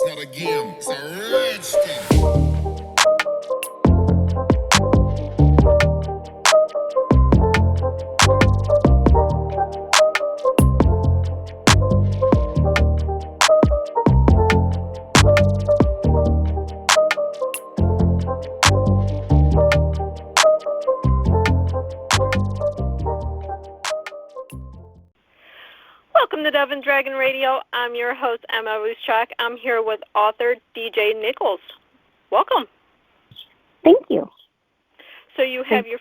not a game, it's a rich thing. Welcome to Dove and Dragon Radio. I'm your host, M.L.Ruscsak. I'm here with author DJ Nichols. Welcome. Thank you. So you have your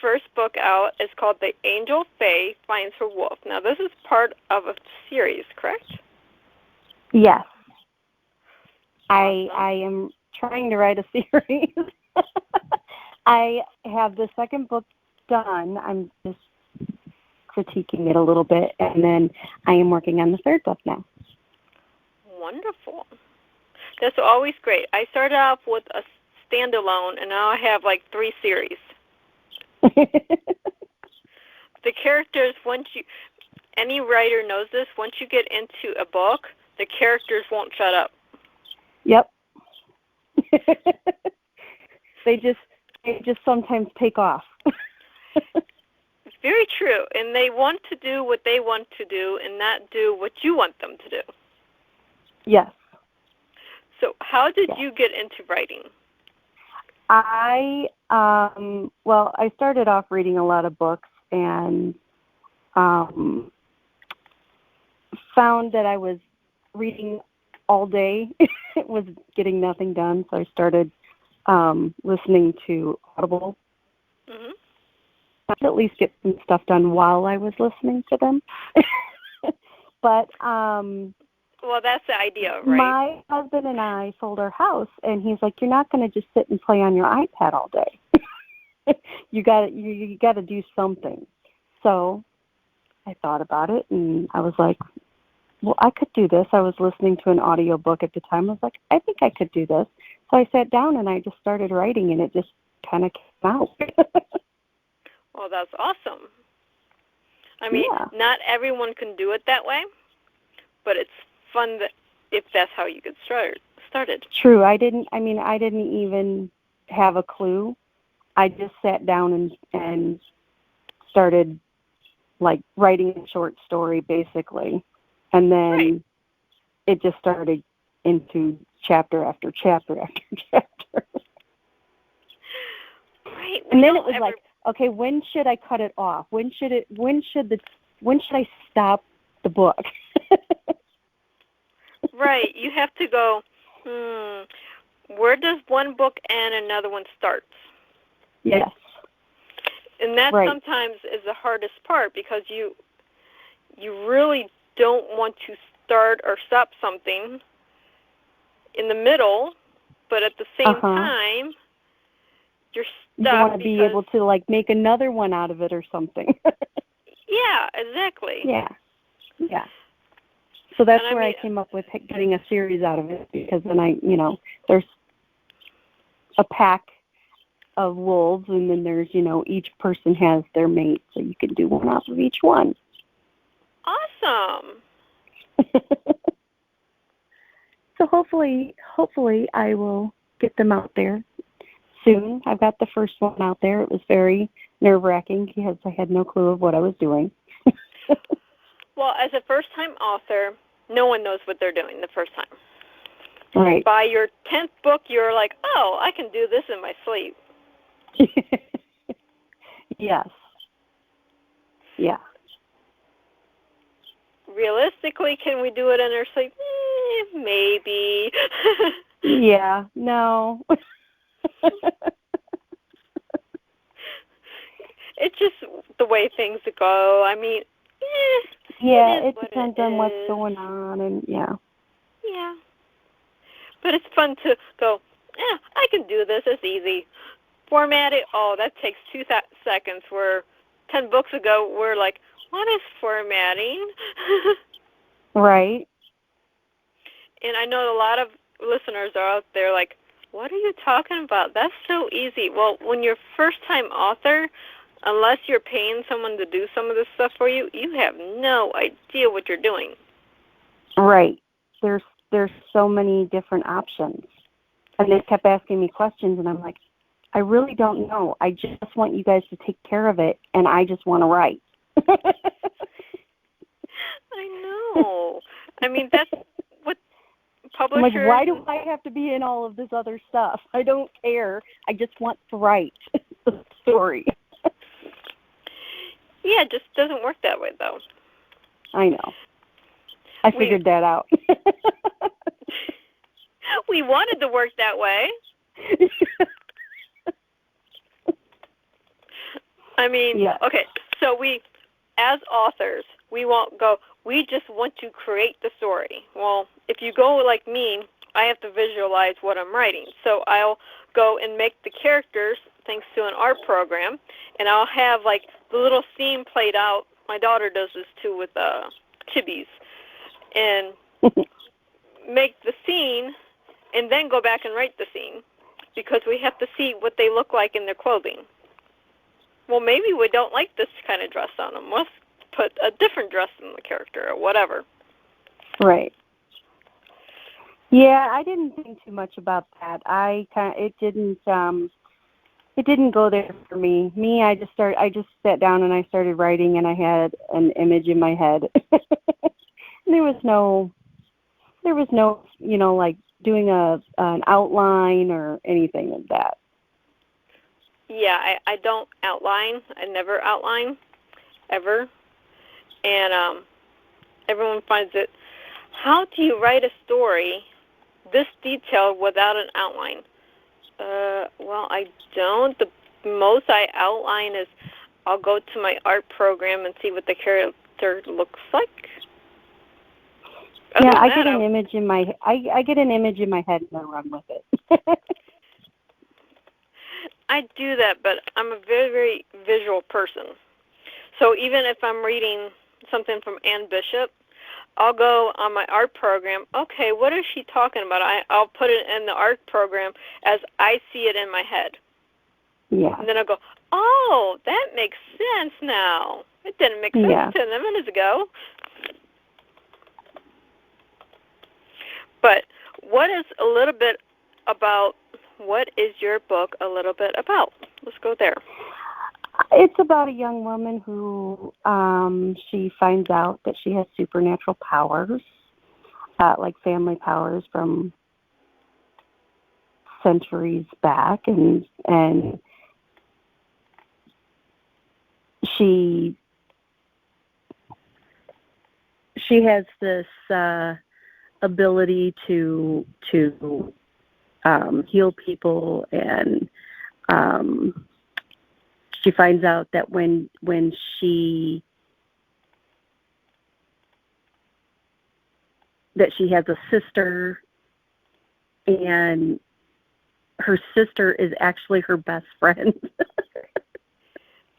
first book out. It's called The Angel Fay Finds Her Wolf. Now this is part of a series, correct? Yes. Awesome. I am trying to write a series. I have the second book done. I'm just critiquing it a little bit, and then I am working on the third book now. Wonderful. That's always great. I started off with a standalone, and now I have like 3 series. The characters, any writer knows this, once you get into a book, the characters won't shut up. Yep. They just sometimes take off. It's very true, and they want to do what they want to do and not do what you want them to do. Yes. So how did you get into writing? I started off reading a lot of books and found that I was reading all day. It was getting nothing done, so I started listening to Audible. Mm-hmm. I could at least get some stuff done while I was listening to them. But well, that's the idea, right? My husband and I sold our house, and he's like, "You're not going to just sit and play on your iPad all day. you got to do something." So I thought about it, and I was like, "Well, I could do this." I was listening to an audiobook at the time. I was like, "I think I could do this." So I sat down and I just started writing, and it just kind of came out. Well, that's awesome. I mean, Not everyone can do it that way, but it's fun if that's how you get started. True. I didn't even have a clue. I just sat down and started like writing a short story basically, and then it just started into chapter after chapter after chapter. Right. And then it was like, okay, when should I cut it off? When should I stop the book? Right. You have to go, where does one book end and another one starts? Yes. And that sometimes is the hardest part because you really don't want to start or stop something in the middle, but at the same time, you're stuck. You want to be able to like make another one out of it or something. Yeah, exactly. Yeah. So that's where I came up with getting a series out of it, because then there's a pack of wolves, and then there's, each person has their mate, so you can do one off of each one. Awesome. So hopefully I will get them out there soon. I've got the first one out there. It was very nerve-wracking because I had no clue of what I was doing. Well, as a first-time author, no one knows what they're doing the first time. Right. By your 10th book, you're like, oh, I can do this in my sleep. Yes. Yeah. Realistically, can we do it in our sleep? Maybe. Yeah, no. It's just the way things go. I mean, it depends on what's going on, and Yeah. But it's fun to go, I can do this. It's easy. Format it. Oh, that takes 2 seconds, where 10 books ago we're like, what is formatting? Right. And I know a lot of listeners are out there like, what are you talking about? That's so easy. Well, when you're a first-time author, unless you're paying someone to do some of this stuff for you, you have no idea what you're doing. Right. There's so many different options. And they kept asking me questions, and I'm like, I really don't know. I just want you guys to take care of it, and I just want to write. I know. I mean, that's what publishers... I'm like, why do I have to be in all of this other stuff? I don't care. I just want to write the story. Yeah, it just doesn't work that way, though. I know. I figured that out. We wanted to work that way. I mean, yeah. Okay, so we, as authors, we won't go, we just want to create the story. Well, if you go like me, I have to visualize what I'm writing. So I'll go and make the characters thanks to an art program, and I'll have like the little scene played out. My daughter does this too with chibis, and make the scene and then go back and write the scene because we have to see what they look like in their clothing. Well, maybe we don't like this kind of dress on them. Let's put a different dress on the character or whatever. Right. Yeah, I didn't think too much about that. It didn't go there for me. I just sat down and I started writing, and I had an image in my head. There was no, like doing an outline or anything like that. Yeah, I don't outline. I never outline, ever. And everyone finds it, how do you write a story this detailed without an outline? Well, I don't. The most I outline is I'll go to my art program and see what the character looks like. Yeah, I get an image in my head and I run with it. I do that, but I'm a very, very visual person. So even if I'm reading something from Ann Bishop, I'll go on my art program. Okay, what is she talking about? I'll put it in the art program as I see it in my head. Yeah. And then I'll go, oh, that makes sense now. It didn't make sense 10 minutes ago. But what is your book a little bit about? Let's go there. It's about a young woman who she finds out that she has supernatural powers, like family powers from centuries back, and she has this ability to heal people, and she finds out that when she has a sister, and her sister is actually her best friend.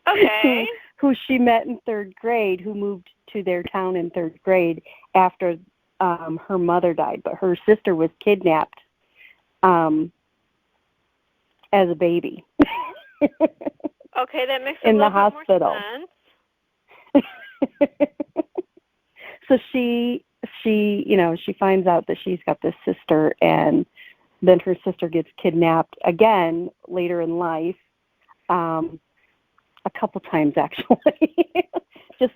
Okay. who she met in third grade, who moved to their town in third grade after her mother died, but her sister was kidnapped as a baby. Okay, that makes a little bit more sense. So she finds out that she's got this sister, and then her sister gets kidnapped again later in life, a couple times actually. just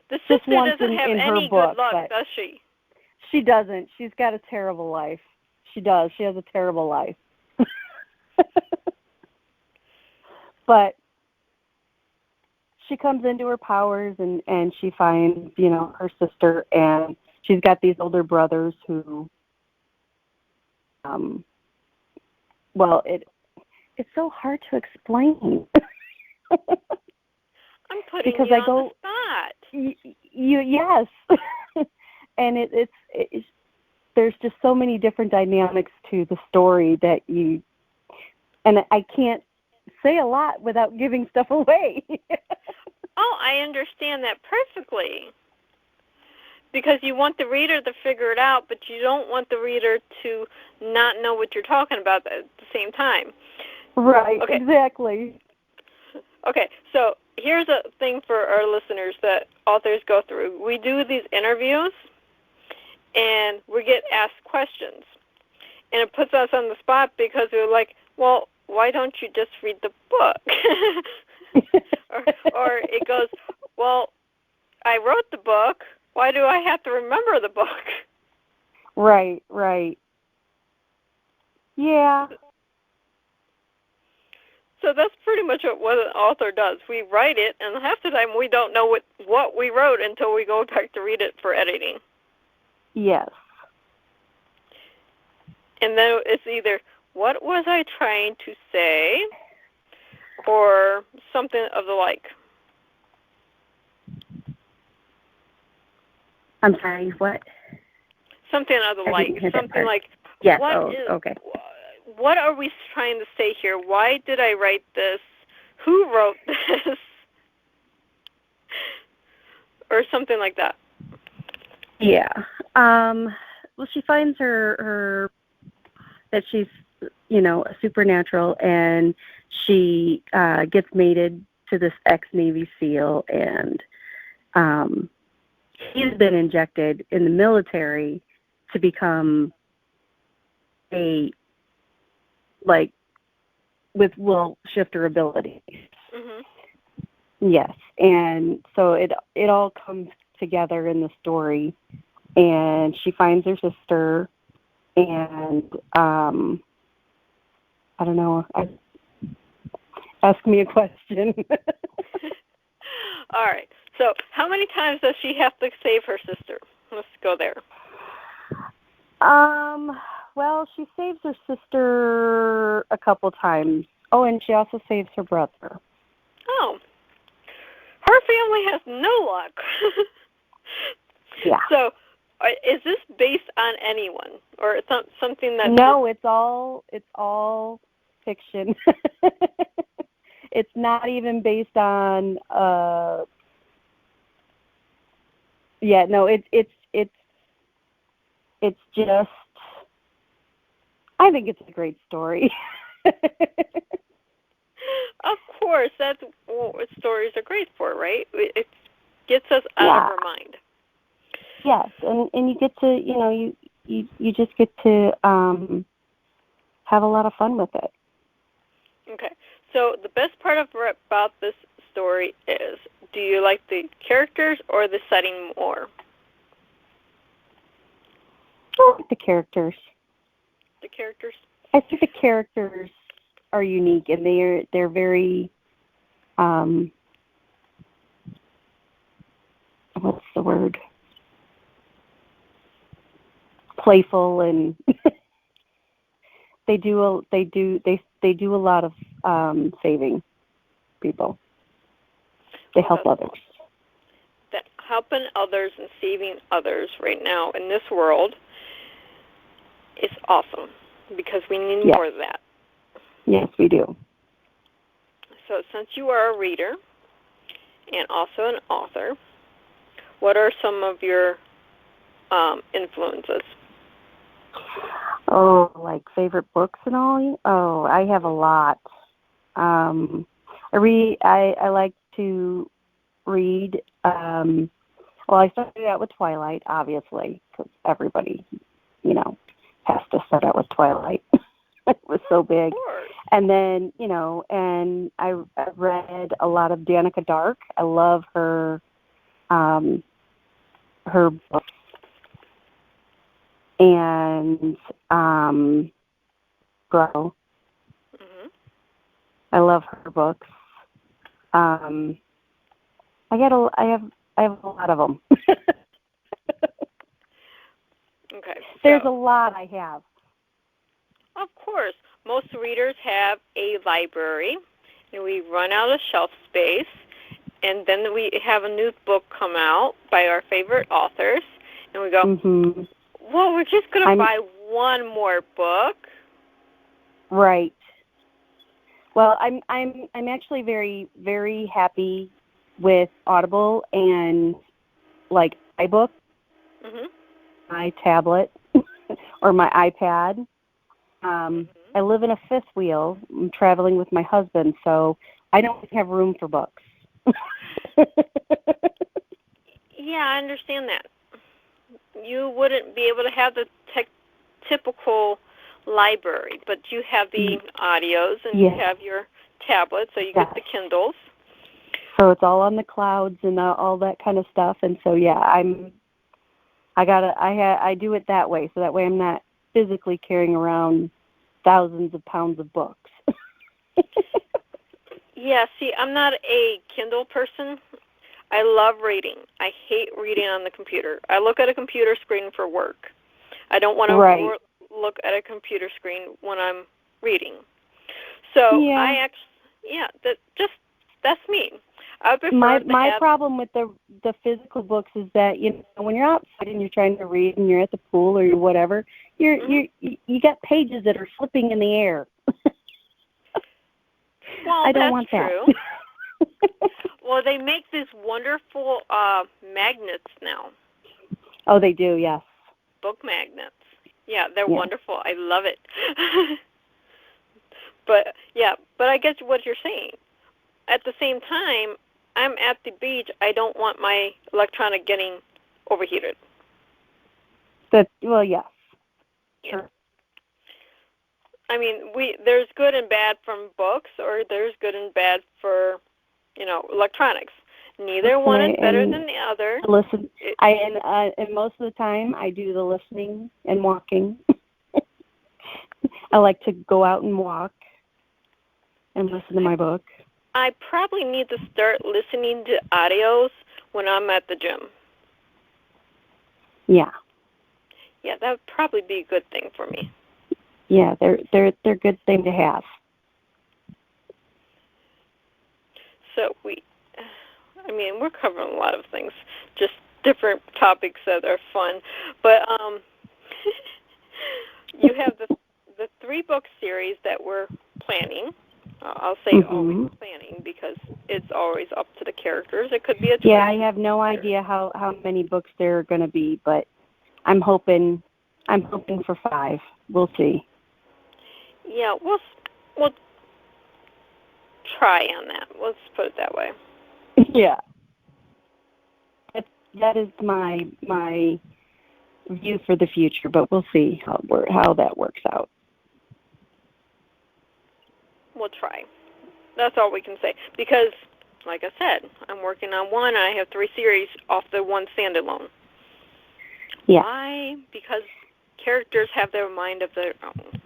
the sister once doesn't have in any her book, good luck, does she? She doesn't. She's got a terrible life. She does. She has a terrible life. But she comes into her powers, and she finds, her sister, and she's got these older brothers who, it's so hard to explain. I'm putting because you I go, on the spot. Yes. And it's there's just so many different dynamics to the story that and I can't say a lot without giving stuff away. Oh, I understand that perfectly. Because you want the reader to figure it out, but you don't want the reader to not know what you're talking about at the same time. Right, okay. Exactly. Okay, so here's a thing for our listeners that authors go through. We do these interviews, and we get asked questions. And it puts us on the spot because we're like, well, why don't you just read the book? or it goes, well, I wrote the book. Why do I have to remember the book? Right. Yeah. So that's pretty much what an author does. We write it, and half the time we don't know what we wrote until we go back to read it for editing. Yes. And then it's either, what was I trying to say, or something of the like. I'm sorry, what? Something of the like. Something like, yes. okay. What are we trying to say here? Why did I write this? Who wrote this? Or something like that. Yeah. Well, she finds her that she's, a supernatural, and she gets mated to this ex-Navy SEAL, and he's been injected in the military to become will shifter abilities. Mm-hmm. Yes, and so it all comes together in the story, and she finds her sister, and I don't know. Ask me a question. All right. So, how many times does she have to save her sister? Let's go there. Well, she saves her sister a couple times. Oh, and she also saves her brother. Oh. Her family has no luck. Yeah. So, is this based on anyone, or something that? No, it's all fiction. It's not even based on. Yeah, no, it's just. I think it's a great story. Of course, that's what stories are great for, right? It gets us out of our mind. Yes, and you get to, you just get to have a lot of fun with it. Okay, so the best part about this story is, do you like the characters or the setting more? I like the characters. The characters? I think the characters are unique, and they're very, what's the word? Playful, and they do a lot of saving people. They help others. That helping others and saving others right now in this world is awesome, because we need more of that. Yes, we do. So since you are a reader and also an author, what are some of your influences? Oh, like favorite books and all? Oh, I have a lot. I like to read. Well, I started out with Twilight, obviously, because everybody, has to start out with Twilight. It was so big. And then, and I read a lot of Danica Dark. I love her books. And Grow. Mm-hmm. I love her books. I have a lot of them. Okay. There's a lot I have. Of course. Most readers have a library, and we run out of shelf space, and then we have a new book come out by our favorite authors, and we go, mm-hmm. Well, we're just going to buy one more book. Right. Well, I'm actually very, very happy with Audible and like iBook, mm-hmm. my tablet, or my iPad. I live in a fifth wheel. I'm traveling with my husband, so I don't have room for books. Yeah, I understand that. you wouldn't be able to have the typical library, but you have the audios and you have your tablets, so you get the Kindles. So it's all on the clouds and all that kind of stuff. And so I do it that way, so that way I'm not physically carrying around thousands of pounds of books. Yeah, see, I'm not a Kindle person. I love reading. I hate reading on the computer. I look at a computer screen for work. I don't want to look at a computer screen when I'm reading. So that's me. I prefer my problem with the physical books is that, you know, when you're outside and you're trying to read and you're at the pool or whatever, you got pages that are flipping in the air. Well, I don't want true. that. Well, they make these wonderful magnets now. Oh, they do, yes. Book magnets. Yeah, they're wonderful. I love it. But I get what you're saying. At the same time, I'm at the beach. I don't want my electronic getting overheated. Yes. Sure. I mean, there's good and bad from books, or there's good and bad for, electronics. Neither one is better than the other. Listen, and most of the time I do the listening and walking. I like to go out and walk and listen to my book. I probably need to start listening to audios when I'm at the gym. Yeah. Yeah, that would probably be a good thing for me. Yeah, they're a good thing to have. So we're covering a lot of things, just different topics that are fun. But you have the 3-book series that we're planning. I'll say always planning because it's always up to the characters. It could be a choice. Yeah, I have no idea how many books there are going to be, but I'm hoping for 5. We'll see. Yeah, we'll try on that. Let's put it that way. Yeah. That is my view for the future, but we'll see how that works out. We'll try. That's all we can say. Because, like I said, I'm working on one. I have 3 series off the one standalone. Yeah. Why? Because characters have their mind of their own.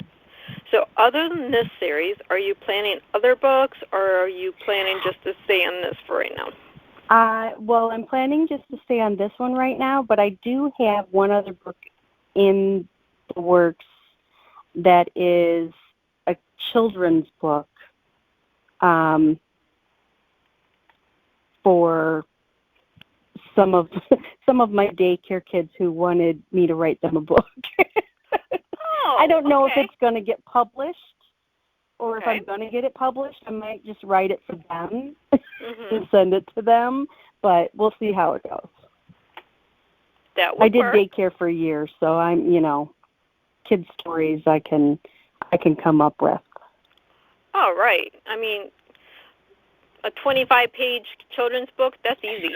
So other than this series, are you planning other books, or are you planning just to stay on this for right now? Well, I'm planning just to stay on this one right now, but I do have one other book in the works that is a children's book for some of my daycare kids who wanted me to write them a book. I don't know if it's going to get published, or if I'm going to get it published. I might just write it for them and send it to them, but we'll see how it goes. I did daycare for a year, so I'm, kids' stories I can come up with. Oh, right. I mean, a 25-page children's book, that's easy.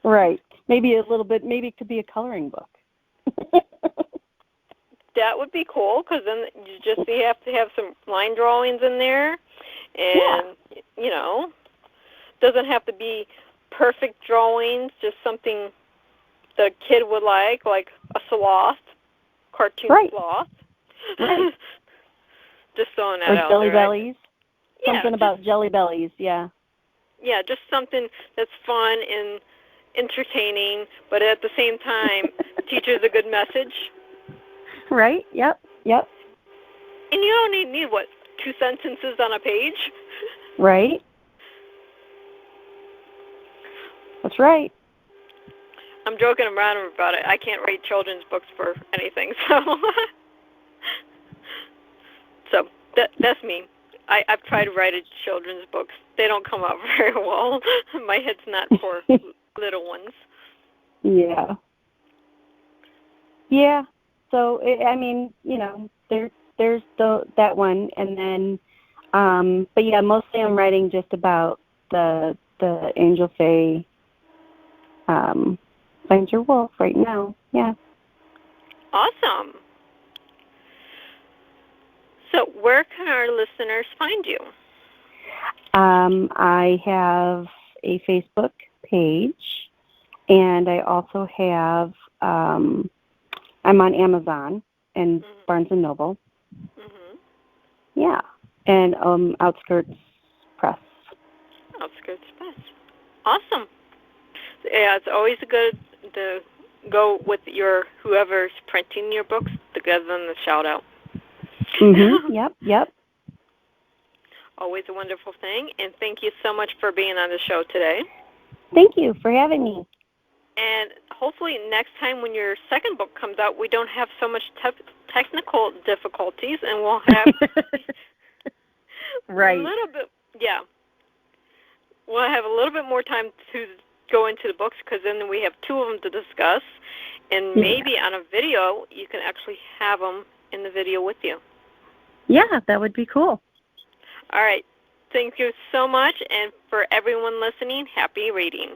Right. Maybe a little bit, maybe it could be a coloring book. That would be cool, because then you have to have some line drawings in there, and, doesn't have to be perfect drawings, just something the kid would like a sloth, cartoon sloth. Right. Just throwing that out there. Or Jelly Bellies. Yeah, something about Jelly Bellies, yeah. Yeah, just something that's fun and entertaining, but at the same time teaches a good message. Right, yep. And you only need, 2 sentences on a page? Right. That's right. I'm joking around about it. I can't write children's books for anything, so that's me. I've tried to write children's books. They don't come out very well. My head's not for little ones. Yeah. Yeah. So there's that one, and then, but yeah, mostly I'm writing just about the Angel Fay Find Your Wolf right now. Yeah. Awesome. So where can our listeners find you? I have a Facebook page, and I also have, I'm on Amazon and Barnes & Noble. Mm-hmm. Yeah, and Outskirts Press. Outskirts Press. Awesome. Yeah, it's always good to go with your whoever's printing your books to give them the shout out. Mm-hmm. Yep. Always a wonderful thing, and thank you so much for being on the show today. Thank you for having me. And hopefully next time when your second book comes out, we don't have so much technical difficulties, and we'll have right. a little bit, yeah. We'll have a little bit more time to go into the books, because then we have two of them to discuss, and maybe on a video you can actually have them in the video with you. Yeah, that would be cool. All right. Thank you so much, and for everyone listening, happy reading.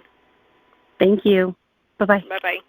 Thank you. Bye-bye. Bye-bye.